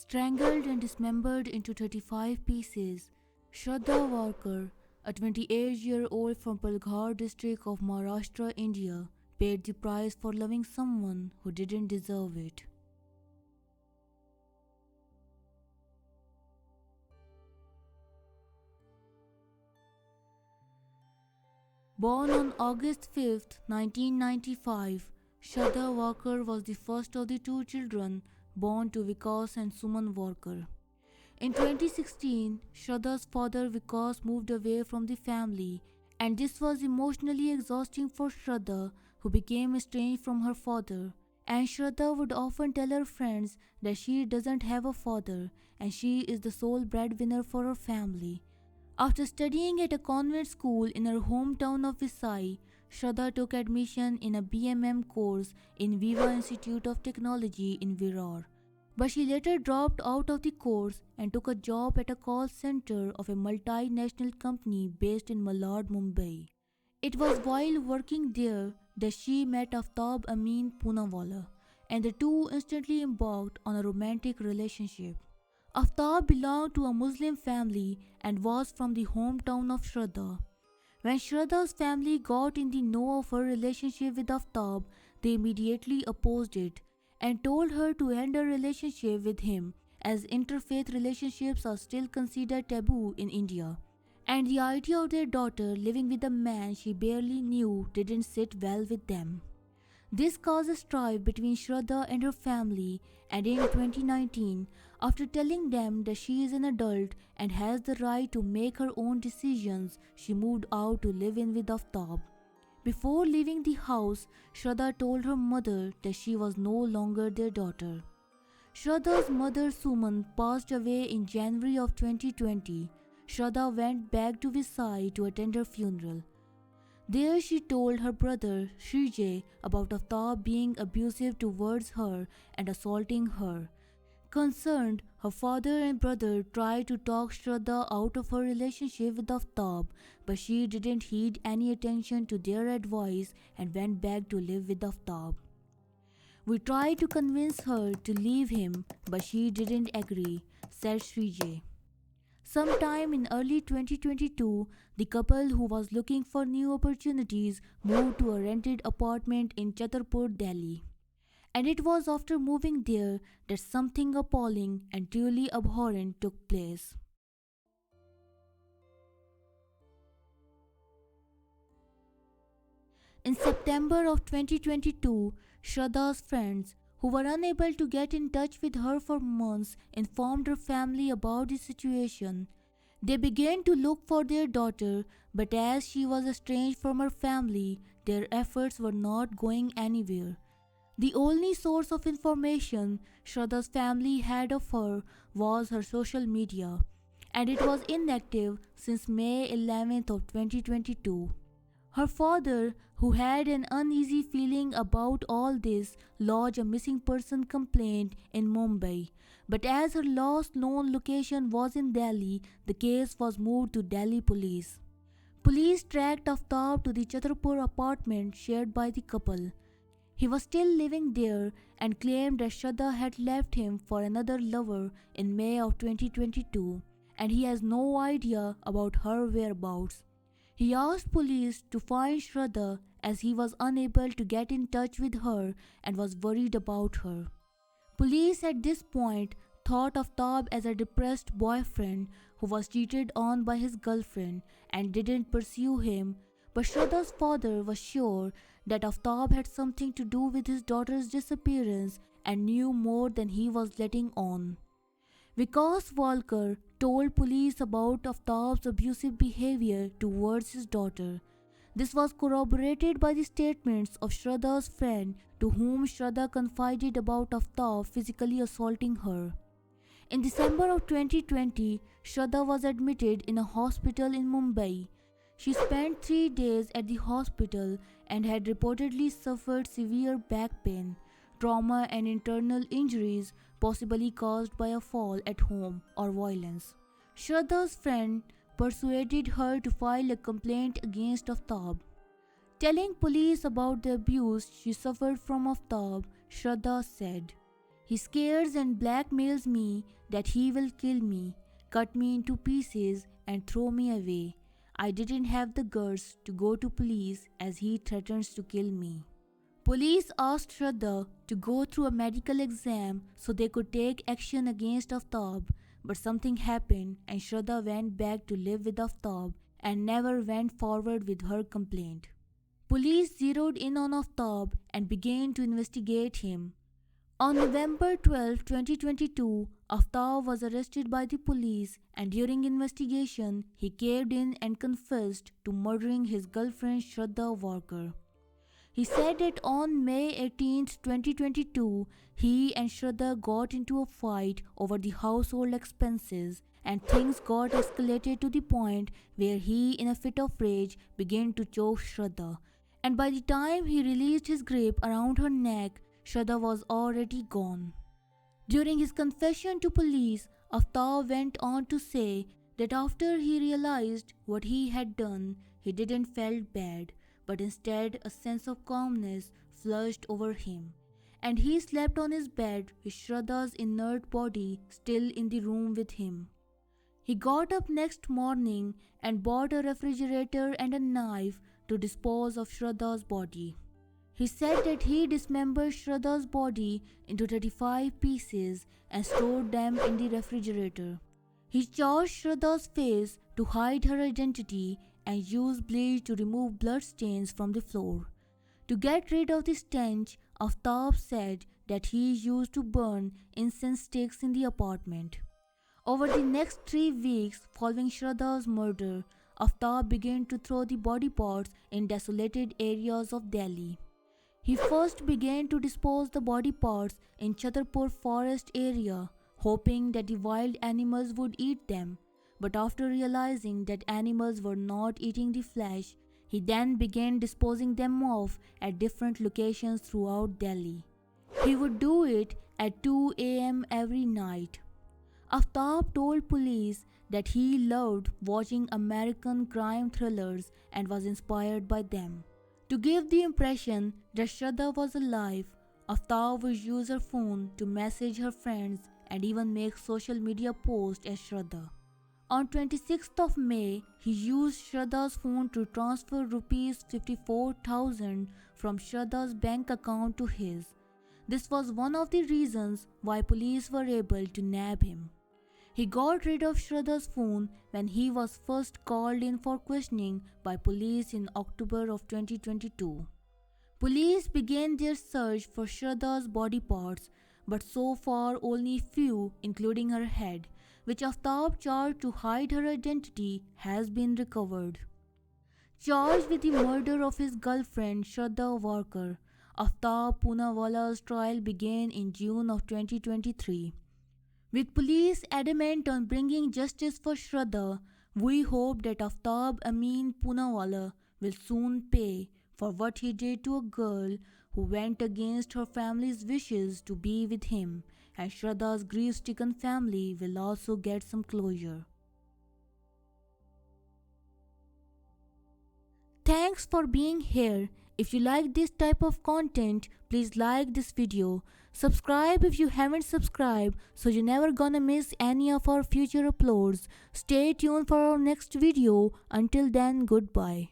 Strangled and dismembered into 35 pieces, Sharddha Walkar, a 28-year-old from Palghar district of Maharashtra, India, paid the price for loving someone who didn't deserve it. Born on August 5, 1995, Sharddha Walkar was the first of the two children born to Vikas and Suman Walkar. In 2016, Shraddha's father Vikas moved away from the family, and this was emotionally exhausting for Shraddha, who became estranged from her father. And Shraddha would often tell her friends that she doesn't have a father and she is the sole breadwinner for her family. After studying at a convent school in her hometown of Visai, Shraddha took admission in a BMM course in Viva Institute of Technology in Virar. But she later dropped out of the course and took a job at a call center of a multinational company based in Malad, Mumbai. It was while working there that she met Aftab Amin Poonawala, and the two instantly embarked on a romantic relationship. Aftab belonged to a Muslim family and was from the hometown of Shraddha. When Shraddha's family got in the know of her relationship with Aftab, they immediately opposed it and told her to end her relationship with him, as interfaith relationships are still considered taboo in India. And the idea of their daughter living with a man she barely knew didn't sit well with them. This caused a strife between Shraddha and her family, and in 2019, after telling them that she is an adult and has the right to make her own decisions, she moved out to live in with Aftab. Before leaving the house, Shraddha told her mother that she was no longer their daughter. Shraddha's mother Suman passed away in January of 2020. Shraddha went back to Visai to attend her funeral. There she told her brother Srijay about Aftab being abusive towards her and assaulting her. Concerned, her father and brother tried to talk Shraddha out of her relationship with Aftab, but she didn't heed any attention to their advice and went back to live with Aftab. We tried to convince her to leave him, but she didn't agree, said Srijay. Sometime in early 2022, the couple who was looking for new opportunities moved to a rented apartment in Chhatarpur, Delhi. And it was after moving there that something appalling and truly abhorrent took place. In September of 2022, Shraddha's friends, who were unable to get in touch with her for months, informed her family about the situation. They began to look for their daughter, but as she was estranged from her family, their efforts were not going anywhere. The only source of information Shraddha's family had of her was her social media, and it was inactive since May 11th of 2022. Her father, who had an uneasy feeling about all this, lodged a missing person complaint in Mumbai. But as her last known location was in Delhi, the case was moved to Delhi police. Police tracked Aftab to the Chhatarpur apartment shared by the couple. He was still living there and claimed that Shraddha had left him for another lover in May of 2022, and he has no idea about her whereabouts. He asked police to find Shraddha as he was unable to get in touch with her and was worried about her. Police at this point thought of Aftab as a depressed boyfriend who was cheated on by his girlfriend and didn't pursue him, but Shraddha's father was sure that Aftab had something to do with his daughter's disappearance and knew more than he was letting on. Vikas Walkar told police about Aftab's abusive behavior towards his daughter. This was corroborated by the statements of Shraddha's friend, to whom Shraddha confided about Aftab physically assaulting her. In December of 2020, Shraddha was admitted in a hospital in Mumbai. She spent 3 days at the hospital and had reportedly suffered severe back pain, trauma and internal injuries possibly caused by a fall at home or violence. Shraddha's friend persuaded her to file a complaint against Aftab. Telling police about the abuse she suffered from Aftab, Shraddha said, He scares and blackmails me that he will kill me, cut me into pieces, and throw me away. I didn't have the guts to go to police as he threatens to kill me. Police asked Shraddha to go through a medical exam so they could take action against Aftab, but something happened and Shraddha went back to live with Aftab and never went forward with her complaint. Police zeroed in on Aftab and began to investigate him. On November 12, 2022, Aftab was arrested by the police, and during investigation, he caved in and confessed to murdering his girlfriend Sharddha Walkar. He said that on May 18, 2022, he and Shraddha got into a fight over the household expenses, and things got escalated to the point where he, in a fit of rage, began to choke Shraddha. And by the time he released his grip around her neck, Shraddha was already gone. During his confession to police, Aftab went on to say that after he realized what he had done, he didn't feel bad, but instead a sense of calmness flushed over him, and he slept on his bed with Shraddha's inert body still in the room with him. He got up next morning and bought a refrigerator and a knife to dispose of Shraddha's body. He said that he dismembered Shraddha's body into 35 pieces and stored them in the refrigerator. He charged Shraddha's face to hide her identity and used bleach to remove bloodstains from the floor. To get rid of the stench, Aftab said that he used to burn incense sticks in the apartment. Over the next 3 weeks following Shraddha's murder, Aftab began to throw the body parts in desolated areas of Delhi. He first began to dispose the body parts in Chhatarpur forest area, hoping that the wild animals would eat them. But after realizing that animals were not eating the flesh, he then began disposing them off at different locations throughout Delhi. He would do it at 2 a.m. every night. Aftab told police that he loved watching American crime thrillers and was inspired by them. To give the impression that Shraddha was alive, Aftab would use her phone to message her friends and even make social media posts as Shraddha. On 26th of May, he used Shraddha's phone to transfer rupees 54,000 from Shraddha's bank account to his. This was one of the reasons why police were able to nab him. He got rid of Shraddha's phone when he was first called in for questioning by police in October of 2022. Police began their search for Shraddha's body parts, but so far only few, including her head, which Aftab charged to hide her identity, has been recovered. Charged with the murder of his girlfriend Sharddha Walkar, Aftab Poonawala's trial began in June of 2023. With police adamant on bringing justice for Shraddha, we hope that Aftab Amin Poonawala will soon pay for what he did to a girl who went against her family's wishes to be with him, and Shraddha's grief-stricken family will also get some closure. Thanks for being here. If you like this type of content, please like this video. Subscribe if you haven't subscribed so you're never gonna miss any of our future uploads. Stay tuned for our next video. Until then, goodbye.